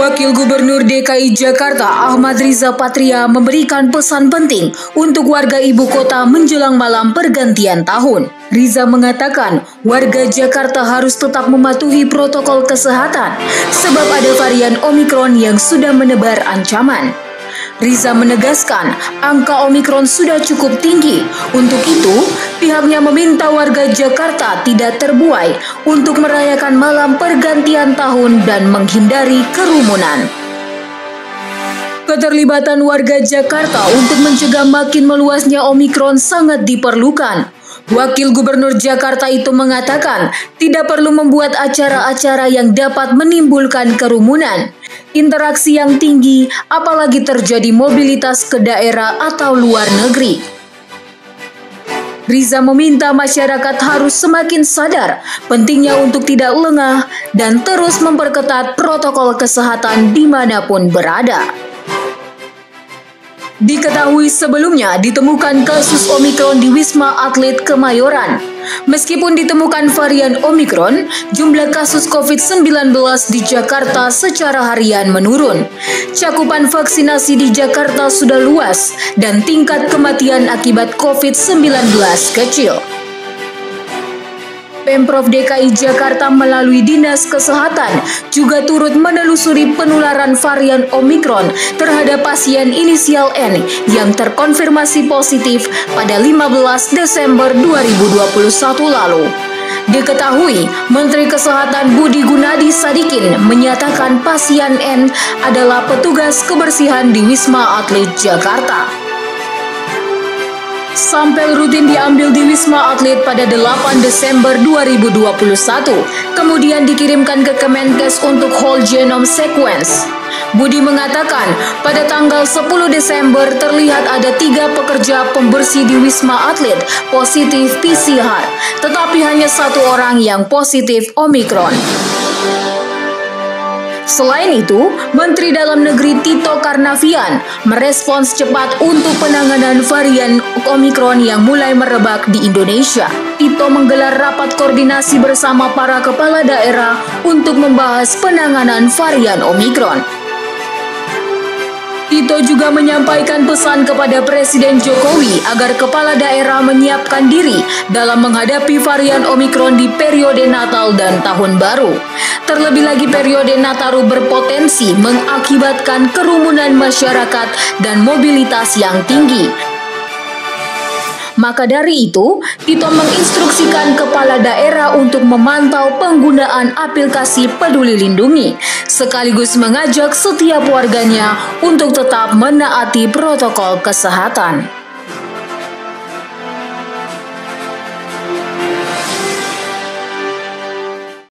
Wakil Gubernur DKI Jakarta Ahmad Riza Patria memberikan pesan penting untuk warga ibu kota menjelang malam pergantian tahun. Riza mengatakan warga Jakarta harus tetap mematuhi protokol kesehatan sebab ada varian Omikron yang sudah menebar ancaman. Riza menegaskan angka Omikron sudah cukup tinggi. Untuk itu, pihaknya meminta warga Jakarta tidak terbuai untuk merayakan malam pergantian tahun dan menghindari kerumunan. Keterlibatan warga Jakarta untuk mencegah makin meluasnya Omikron sangat diperlukan. Wakil Gubernur Jakarta itu mengatakan tidak perlu membuat acara-acara yang dapat menimbulkan kerumunan, interaksi yang tinggi, apalagi terjadi mobilitas ke daerah atau luar negeri. Riza meminta masyarakat harus semakin sadar pentingnya untuk tidak lengah dan terus memperketat protokol kesehatan dimanapun berada. Diketahui sebelumnya ditemukan kasus Omikron di Wisma Atlet Kemayoran. Meskipun ditemukan varian Omikron, jumlah kasus COVID-19 di Jakarta secara harian menurun. Cakupan vaksinasi di Jakarta sudah luas dan tingkat kematian akibat COVID-19 kecil. Pemprov DKI Jakarta melalui Dinas Kesehatan juga turut menelusuri penularan varian Omikron terhadap pasien inisial N yang terkonfirmasi positif pada 15 Desember 2021 lalu. Diketahui, Menteri Kesehatan Budi Gunadi Sadikin menyatakan pasien N adalah petugas kebersihan di Wisma Atlet Jakarta. Sampel rutin diambil di Wisma Atlet pada 8 Desember 2021, kemudian dikirimkan ke Kemenkes untuk whole genome sequence. Budi mengatakan, pada tanggal 10 Desember terlihat ada 3 pekerja pembersih di Wisma Atlet positif PCR, tetapi hanya 1 orang yang positif Omikron. Selain itu, Menteri Dalam Negeri Tito Karnavian merespons cepat untuk penanganan varian Omikron yang mulai merebak di Indonesia. Tito menggelar rapat koordinasi bersama para kepala daerah untuk membahas penanganan varian Omikron. Tito juga menyampaikan pesan kepada Presiden Jokowi agar kepala daerah menyiapkan diri dalam menghadapi varian Omikron di periode Natal dan Tahun Baru. Terlebih lagi periode Nataru berpotensi mengakibatkan kerumunan masyarakat dan mobilitas yang tinggi. Maka dari itu, Tito menginstruksikan kepala daerah untuk memantau penggunaan aplikasi Peduli Lindungi, sekaligus mengajak setiap warganya untuk tetap menaati protokol kesehatan.